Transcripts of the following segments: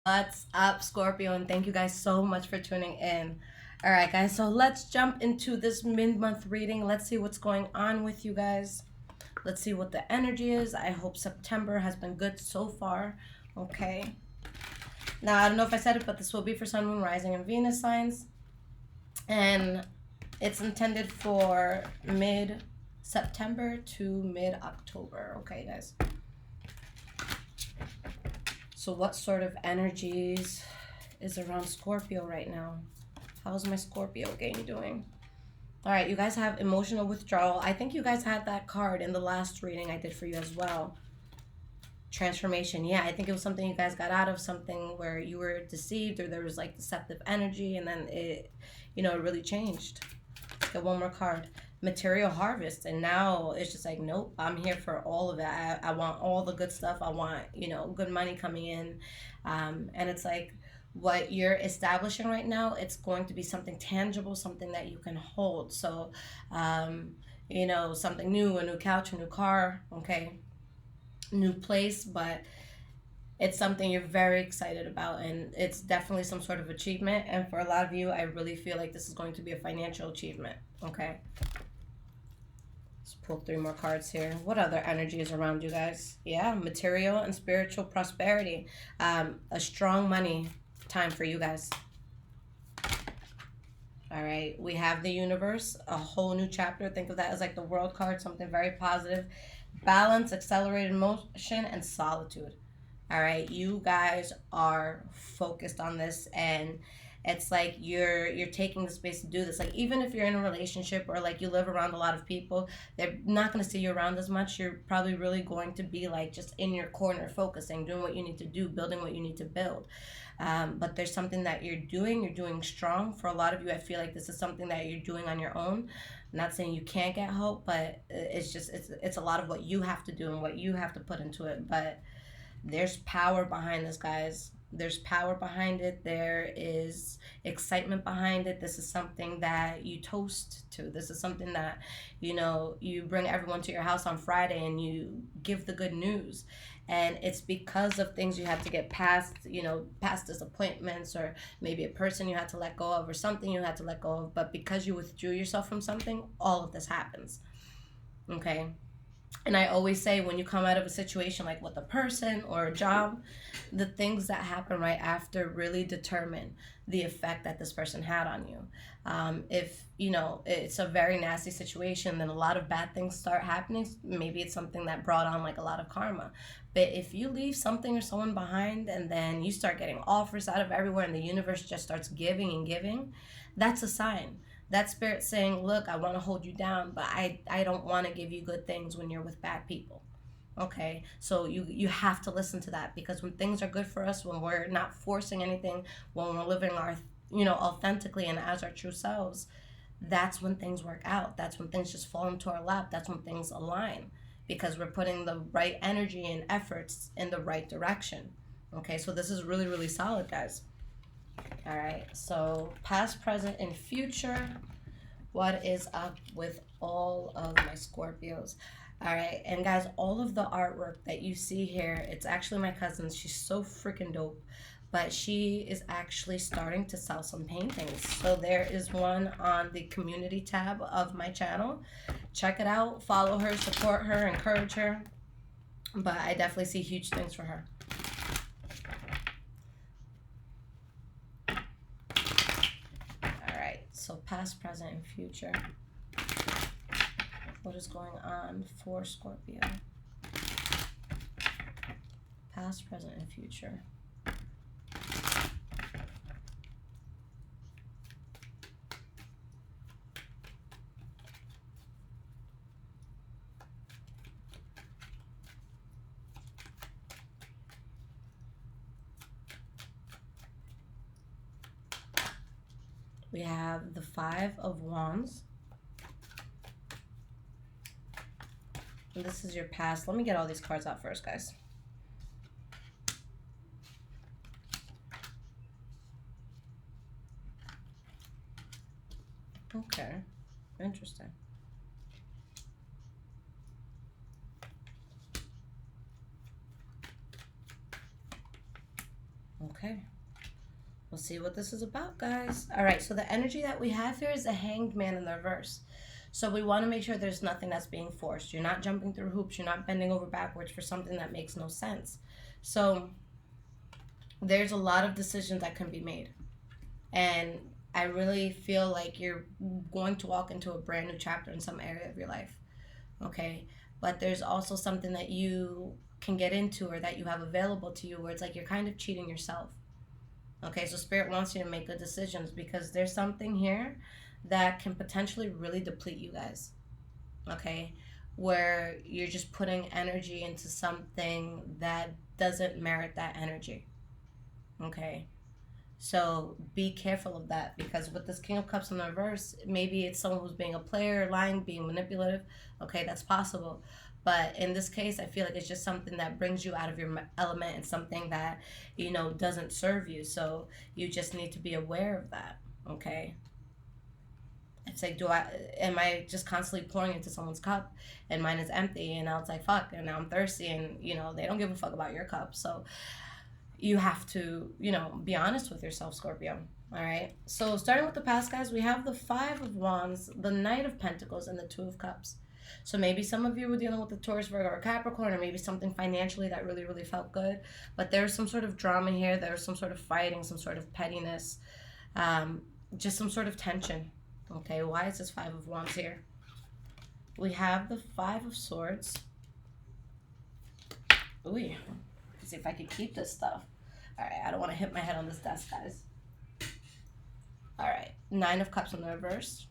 What's up, Scorpio? And thank you guys so much for tuning in. All right, guys, so let's jump into this mid-month reading. Let's see what's going on with you guys. Let's see what the energy is. I hope September has been good so far. Okay. Now, I don't know if I said it, but this will be for Sun, Moon, Rising, and Venus signs. And it's intended for mid-September to mid-October. Okay, guys. So what sort of energies is around Scorpio right now? How's my Scorpio game doing? All right, you guys have emotional withdrawal. I think you guys had that card in the last reading I did for you as well. Transformation. Yeah, I think it was something you guys got out of, something where you were deceived or there was like deceptive energy, and then it, it really changed. Let's get one more card. Material harvest, and now it's just like, nope, I'm here for all of it. I want all the good stuff. I want good money coming in, and it's like what you're establishing right now, it's going to be something tangible, something that you can hold. So something new, a new couch, a new car, okay, new place, but it's something you're very excited about, and it's definitely some sort of achievement. And for a lot of you, I really feel like this is going to be a financial achievement. Okay, let's pull 3 more cards here. What other energy is around you guys? Yeah, material and spiritual prosperity. A strong money time for you guys. All right, we have the universe, a whole new chapter. Think of that as like the world card, something very positive. Balance, accelerated motion, and solitude. All right, you guys are focused on this, and it's like you're taking the space to do this. Like, even if you're in a relationship or like you live around a lot of people, they're not going to see you around as much. You're probably really going to be like just in your corner, focusing, doing what you need to do, building what you need to build. But there's something that you're doing strong. For a lot of you, I feel like this is something that you're doing on your own. I'm not saying you can't get help, but it's a lot of what you have to do and what you have to put into it. But there's power behind this, guys. There's power behind it. There is excitement behind it. This is something that you toast to. This is something that, you bring everyone to your house on Friday and you give the good news. And it's because of things you had to get past, past disappointments, or maybe a person you had to let go of, or something you had to let go of. But because you withdrew yourself from something, all of this happens. Okay? And I always say, when you come out of a situation like with a person or a job, the things that happen right after really determine the effect that this person had on you. If it's a very nasty situation, then a lot of bad things start happening. Maybe it's something that brought on like a lot of karma. But if you leave something or someone behind, and then you start getting offers out of everywhere, and the universe just starts giving and giving, that's a sign. That spirit saying, look, I want to hold you down, but I don't want to give you good things when you're with bad people. Okay, so you have to listen to that, because when things are good for us, when we're not forcing anything, when we're living our authentically and as our true selves, that's when things work out. That's when things just fall into our lap. That's when things align, because we're putting the right energy and efforts in the right direction. Okay, so this is really, really solid, guys. All right, so past, present, and future. What is up with all of my Scorpios? All right, and guys, all of the artwork that you see here, it's actually my cousin's. She's so freaking dope. But she is actually starting to sell some paintings. So there is one on the community tab of my channel. Check it out, follow her, support her, encourage her. But I definitely see huge things for her. So past, present, and future. What is going on for Scorpio? Past, present, and future. We have the 5 of Wands. And this is your past. Let me get all these cards out first, guys. Okay, interesting. Okay. We'll see what this is about, guys. All right, so the energy that we have here is the Hanged Man in the reverse. So we want to make sure there's nothing that's being forced. You're not jumping through hoops. You're not bending over backwards for something that makes no sense. So there's a lot of decisions that can be made. And I really feel like you're going to walk into a brand new chapter in some area of your life. Okay? But there's also something that you can get into or that you have available to you where it's like you're kind of cheating yourself. Okay, so Spirit wants you to make good decisions because there's something here that can potentially really deplete you guys. Okay, where you're just putting energy into something that doesn't merit that energy. Okay, so be careful of that because with this King of Cups in the reverse, maybe it's someone who's being a player, lying, being manipulative. Okay, that's possible. But in this case, I feel like it's just something that brings you out of your element and something that, you know, doesn't serve you. So you just need to be aware of that, okay? It's like, am I just constantly pouring into someone's cup and mine is empty and now it's like, fuck, and now I'm thirsty and, you know, they don't give a fuck about your cup. So you have to, you know, be honest with yourself, Scorpio. All right. So starting with the past, guys, we have the 5 of Wands, the Knight of Pentacles, and the 2 of Cups. So maybe some of you were dealing with the Taurus, Virgo, or Capricorn, or maybe something financially that really, really felt good. But there's some sort of drama here. There's some sort of fighting, some sort of pettiness, just some sort of tension. Okay, why is this 5 of Wands here? We have the 5 of Swords. Ooh, let's see if I can keep this stuff. All right, I don't want to hit my head on this desk, guys. All right, 9 of Cups in the reverse.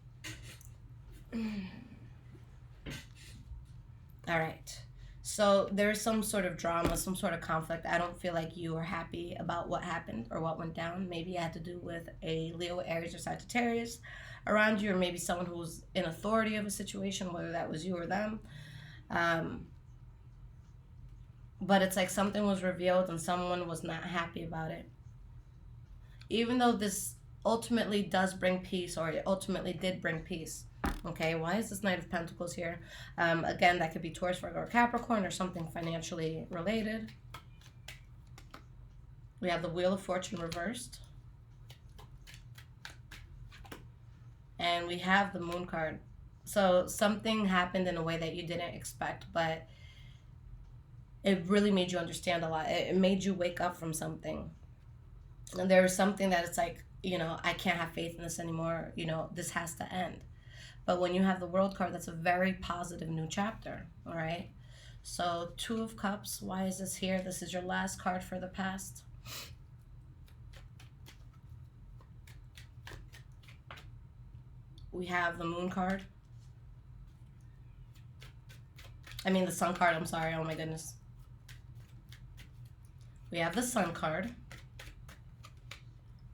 All right, so there's some sort of drama, some sort of conflict. I don't feel like you are happy about what happened or what went down. Maybe it had to do with a Leo, Aries, or Sagittarius around you, or maybe someone who's in authority of a situation, whether that was you or them. But it's like something was revealed and someone was not happy about it. Even though this ultimately does bring peace, or it ultimately did bring peace. Okay, why is this Knight of Pentacles here? Again, that could be Taurus, Virgo, or Capricorn, or something financially related. We have the Wheel of Fortune reversed. And we have the Moon card. So something happened in a way that you didn't expect, but it really made you understand a lot. It made you wake up from something. And there was something that it's like, you know, I can't have faith in this anymore. You know, this has to end. But when you have the World card, that's a very positive new chapter, all right? So 2 of Cups, why is this here? This is your last card for the past. We have the Moon card. I mean the Sun card, I'm sorry, oh my goodness. We have the Sun card.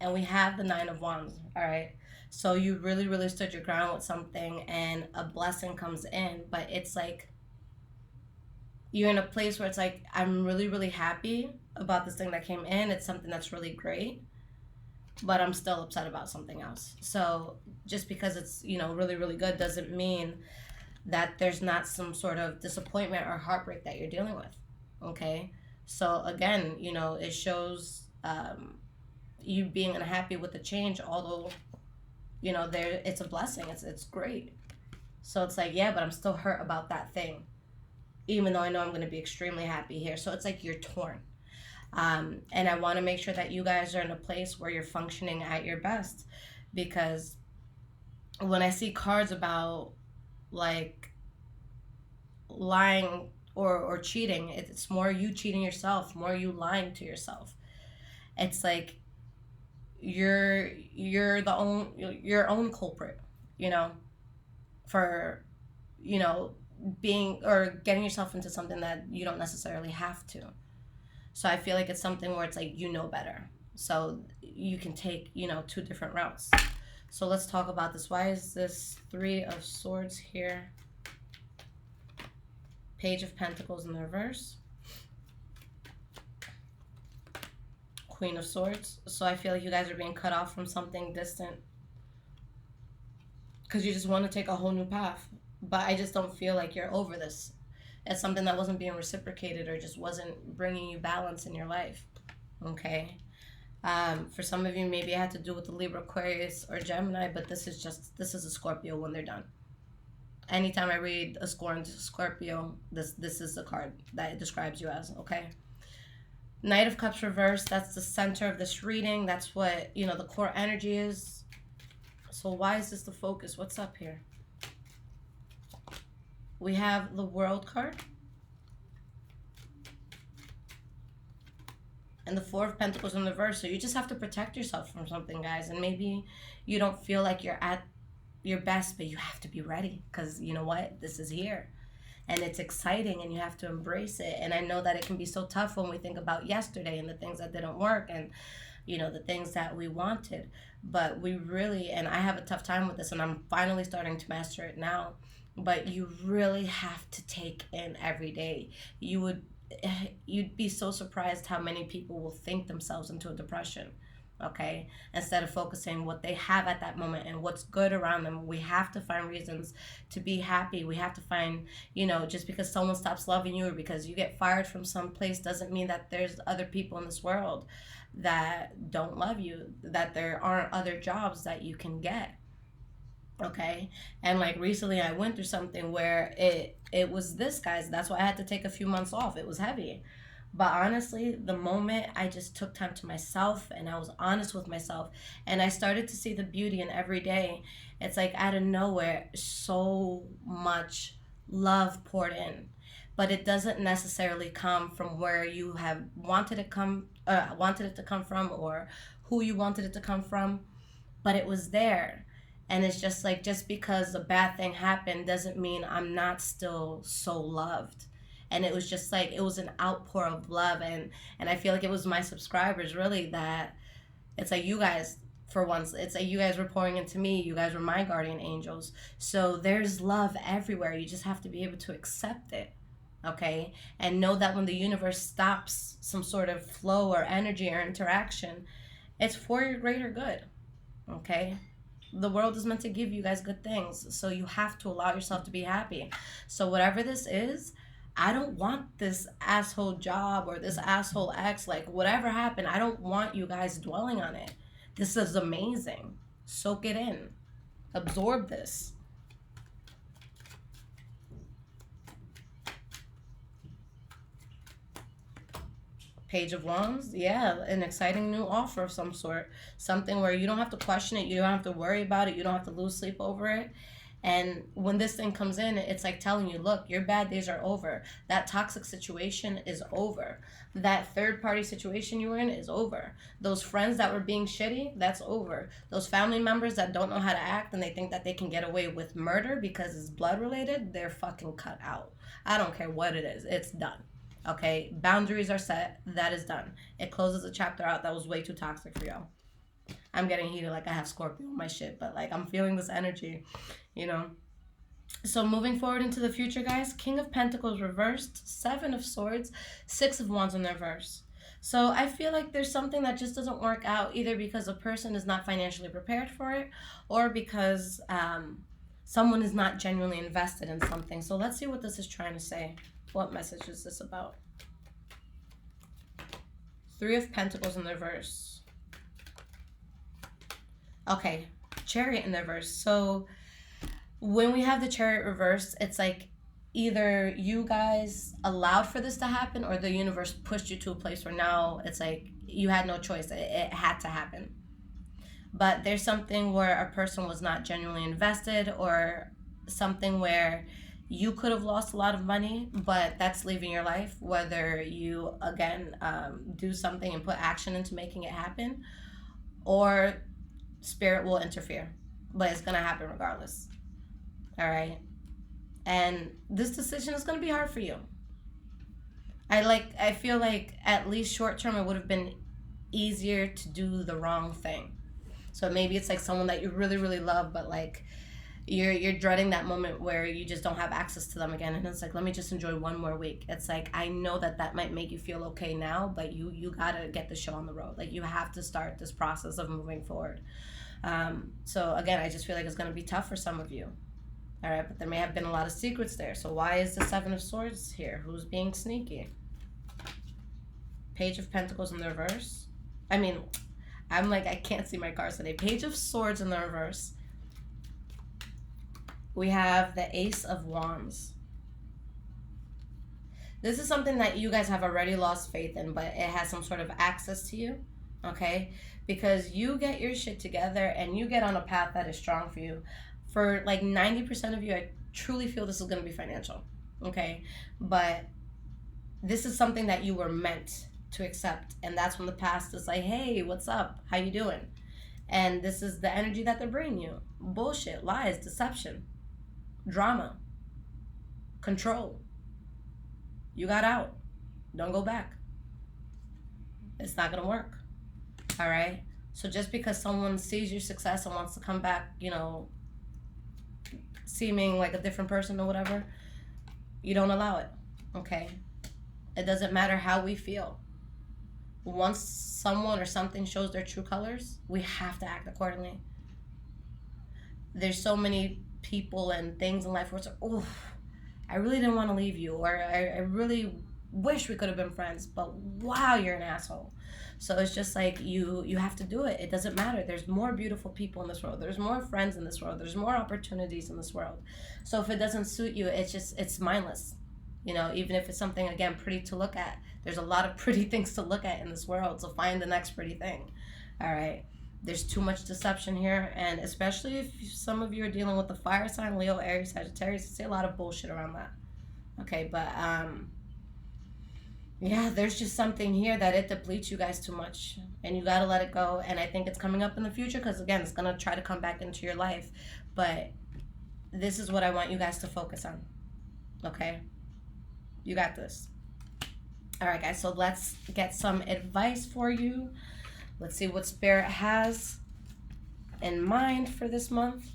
And we have the 9 of Wands, all right? So you really, really stood your ground with something and a blessing comes in, but it's like you're in a place where it's like, I'm really, really happy about this thing that came in. It's something that's really great, but I'm still upset about something else. So just because it's, you know, really, really good doesn't mean that there's not some sort of disappointment or heartbreak that you're dealing with, okay? So again, you know, it shows you being unhappy with the change, although, you know, it's a blessing. It's great. So it's like, yeah, but I'm still hurt about that thing, even though I know I'm going to be extremely happy here. So it's like you're torn. And I want to make sure that you guys are in a place where you're functioning at your best, because when I see cards about like lying or cheating, it's more you cheating yourself, more you lying to yourself. It's like you're your own culprit, you know, for, you know, being or getting yourself into something that you don't necessarily have to. So I feel like it's something where it's like, you know better, so you can take, you know, 2 different routes. So let's talk about this. Why is this 3 of Swords here? Page of Pentacles in the reverse. Queen of Swords. So I feel like you guys are being cut off from something distant because you just want to take a whole new path. But I just don't feel like you're over this. It's something that wasn't being reciprocated or just wasn't bringing you balance in your life. Okay. For some of you, maybe it had to do with the Libra, Aquarius, or Gemini, but this is a Scorpio when they're done. Anytime I read a Scorpio, this is the card that it describes you as, okay? Knight of Cups reversed, that's the center of this reading. That's what, the core energy is. So why is this the focus? What's up here? We have the World card. And the Four of Pentacles in reverse. So you just have to protect yourself from something, guys. And maybe you don't feel like you're at your best, but you have to be ready. Because you know what? This is here. And it's exciting and you have to embrace it. And I know that it can be so tough when we think about yesterday and the things that didn't work and, the things that we wanted. But we really, and I have a tough time with this and I'm finally starting to master it now. But you really have to take in every day. You'd be so surprised how many people will think themselves into a depression, okay? Instead of focusing what they have at that moment and what's good around them. We have to find reasons to be happy. We have to find, just because someone stops loving you or because you get fired from some place doesn't mean that there's other people in this world that don't love you, that there aren't other jobs that you can get. Okay. And like recently I went through something where it was this, guys. That's why I had to take a few months off. It was heavy. But honestly, the moment I just took time to myself and I was honest with myself and I started to see the beauty in every day, it's like out of nowhere, so much love poured in. But it doesn't necessarily come from where you have wanted it to come from or who you wanted it to come from, but it was there. And it's just like, just because a bad thing happened doesn't mean I'm not still so loved. And it was just like, it was an outpour of love. And I feel like it was my subscribers really that it's like you guys, for once, it's like you guys were pouring into me. You guys were my guardian angels. So there's love everywhere. You just have to be able to accept it. Okay. And know that when the universe stops some sort of flow or energy or interaction, it's for your greater good. Okay. The world is meant to give you guys good things. So you have to allow yourself to be happy. So whatever this is, I don't want this asshole job or this asshole ex, like whatever happened, I don't want you guys dwelling on it. This is amazing. Soak it in. Absorb this. Page of Wands, yeah, an exciting new offer of some sort. Something where you don't have to question it, you don't have to worry about it, you don't have to lose sleep over it. And when this thing comes in, it's like telling you, look, your bad days are over. That toxic situation is over. That third party situation you were in is over. Those friends that were being shitty, that's over. Those family members that don't know how to act and they think that they can get away with murder because it's blood related, they're fucking cut out. I don't care what it is, it's done. Okay, boundaries are set. That is done. It closes a chapter out that was way too toxic for y'all. I'm getting heated like I have Scorpio on my shit, but like I'm feeling this energy, So moving forward into the future, guys, King of Pentacles reversed, Seven of Swords, Six of Wands in reverse. So I feel like there's something that just doesn't work out, either because a person is not financially prepared for it or because someone is not genuinely invested in something. So let's see what this is trying to say. What message is this about? Three of Pentacles in the reverse. Okay, Chariot in the reverse. So when we have the Chariot reverse, it's like either you guys allowed for this to happen or the universe pushed you to a place where now it's like you had no choice. It had to happen. But there's something where a person was not genuinely invested or something where you could have lost a lot of money, but that's leaving your life, whether you, again, do something and put action into making it happen, or spirit will interfere. But it's going to happen regardless. All right? And this decision is going to be hard for you. I feel like at least short term it would have been easier to do the wrong thing. So maybe it's like someone that you really, really love, but like you're dreading that moment where you just don't have access to them again, and it's like, let me just enjoy one more week. It's like, I know that might make you feel okay now, but you gotta get the show on the road. Like, you have to start this process of moving forward. So again, I just feel like it's gonna be tough for some of you. All right, but there may have been a lot of secrets there. So why is the Seven of Swords here? Who's being sneaky? Page of Pentacles in the reverse. I'm like, I can't see my cards today. Page of Swords in the reverse. We have the Ace of Wands. This is something that you guys have already lost faith in, but it has some sort of access to you, okay? Because you get your shit together and you get on a path that is strong for you. For like 90% of you, I truly feel this is going to be financial, okay? But this is something that you were meant to accept, and that's when the past is like, hey, what's up? How you doing? And this is the energy that they're bringing you. Bullshit, lies, deception, drama, control. You got out. Don't go back. It's not going to work. All right? So just because someone sees your success and wants to come back, you know, seeming like a different person or whatever, you don't allow it. Okay? It doesn't matter how we feel. Once someone or something shows their true colors, we have to act accordingly. There's so many people and things in life where it's like, oh, I really didn't want to leave you, or I really wish we could have been friends, but wow, you're an asshole. So it's just like you have to do it. It doesn't matter. There's more beautiful people in this world. There's more friends in this world. There's more opportunities in this world. So if it doesn't suit you, it's mindless. You know, even if it's something, again, pretty to look at. There's a lot of pretty things to look at in this world, so find the next pretty thing. All right? There's too much deception here, and especially if some of you are dealing with the fire sign, Leo, Aries, Sagittarius, you see a lot of bullshit around that. Okay, but yeah, there's just something here that it depletes you guys too much, and you got to let it go. And I think it's coming up in the future because, again, it's going to try to come back into your life. But this is what I want you guys to focus on. Okay? You got this. All right, guys, so let's get some advice for you. Let's see what Spirit has in mind for this month.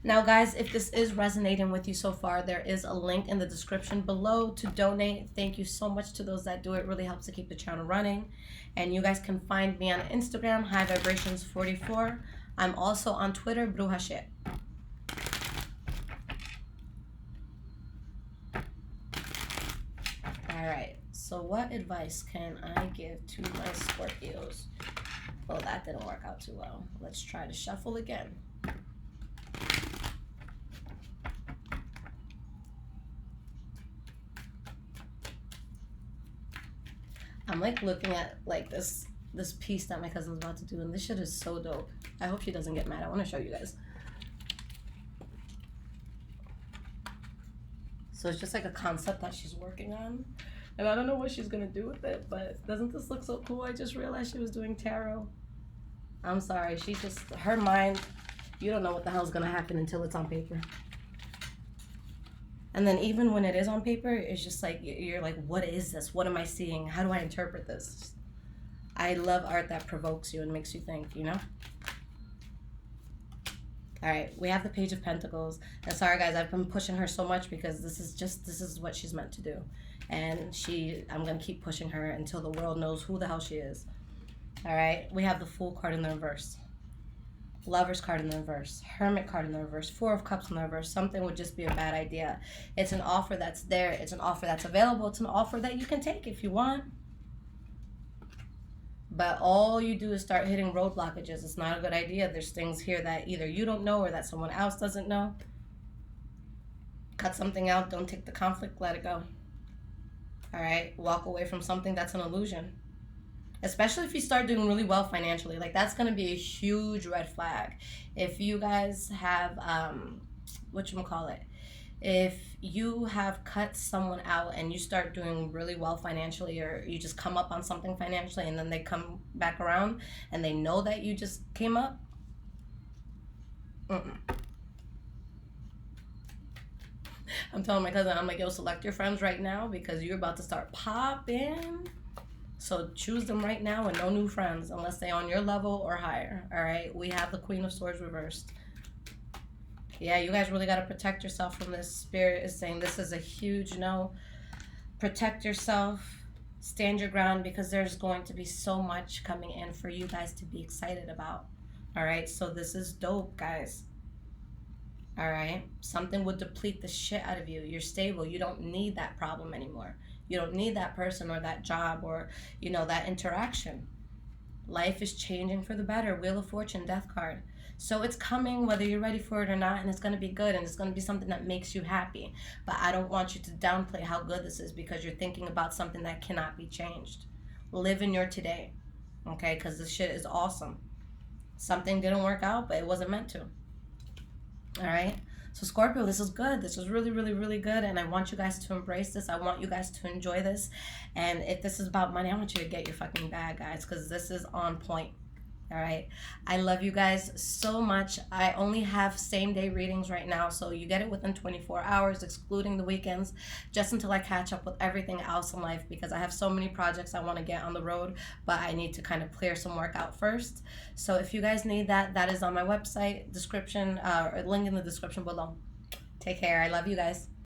Now, guys, if this is resonating with you so far, there is a link in the description below to donate. Thank you so much to those that do. It really helps to keep the channel running. And you guys can find me on Instagram, High Vibrations 44. I'm also on Twitter, Bruja Shit. All right. So what advice can I give to my Scorpios? Well, that didn't work out too well. Let's try to shuffle again. I'm like looking at like this piece that my cousin's about to do, and this shit is so dope. I hope she doesn't get mad. I want to show you guys. So it's just like a concept that she's working on. And I don't know what she's going to do with it, but doesn't this look so cool? I just realized she was doing tarot. I'm sorry. She just, her mind, you don't know what the hell's going to happen until it's on paper. And then even when it is on paper, it's just like, you're like, what is this? What am I seeing? How do I interpret this? I love art that provokes you and makes you think, you know? All right, we have the Page of Pentacles. And sorry, guys, I've been pushing her so much because this is what she's meant to do. And I'm going to keep pushing her until the world knows who the hell she is. All right, we have the Fool card in the reverse. Lover's card in the reverse. Hermit card in the reverse. Four of Cups in the reverse. Something would just be a bad idea. It's an offer that's there. It's an offer that's available. It's an offer that you can take if you want. But all you do is start hitting road blockages. It's not a good idea. There's things here that either you don't know or that someone else doesn't know. Cut something out. Don't take the conflict. Let it go. All right? Walk away from something that's an illusion. Especially if you start doing really well financially. Like, that's going to be a huge red flag. If you guys have, if you have cut someone out and you start doing really well financially, or you just come up on something financially and then they come back around and they know that you just came up, I'm telling my cousin, I'm like, yo, select your friends right now because you're about to start popping. So choose them right now and no new friends unless they're on your level or higher. All right, we have the Queen of Swords reversed. Yeah, you guys really got to protect yourself from this. Spirit is saying this is a huge no. Protect yourself. Stand your ground because there's going to be so much coming in for you guys to be excited about. All right, so this is dope, guys. All right, something would deplete the shit out of you. You're stable. You don't need that problem anymore. You don't need that person or that job or, you know, that interaction. Life is changing for the better. Wheel of Fortune, Death card. So it's coming whether you're ready for it or not, and it's going to be good, and it's going to be something that makes you happy. But I don't want you to downplay how good this is because you're thinking about something that cannot be changed. Live in your today, okay? Because this shit is awesome. Something didn't work out, but it wasn't meant to. All right? So Scorpio, this is good. This is really, really, really good. And I want you guys to embrace this. I want you guys to enjoy this. And if this is about money, I want you to get your fucking bag, guys, because this is on point. All right. I love you guys so much. I only have same day readings right now, so you get it within 24 hours, excluding the weekends, just until I catch up with everything else in life, because I have so many projects I want to get on the road, but I need to kind of clear some work out first. So if you guys need that, that is on my website description, or link in the description below. Take care. I love you guys.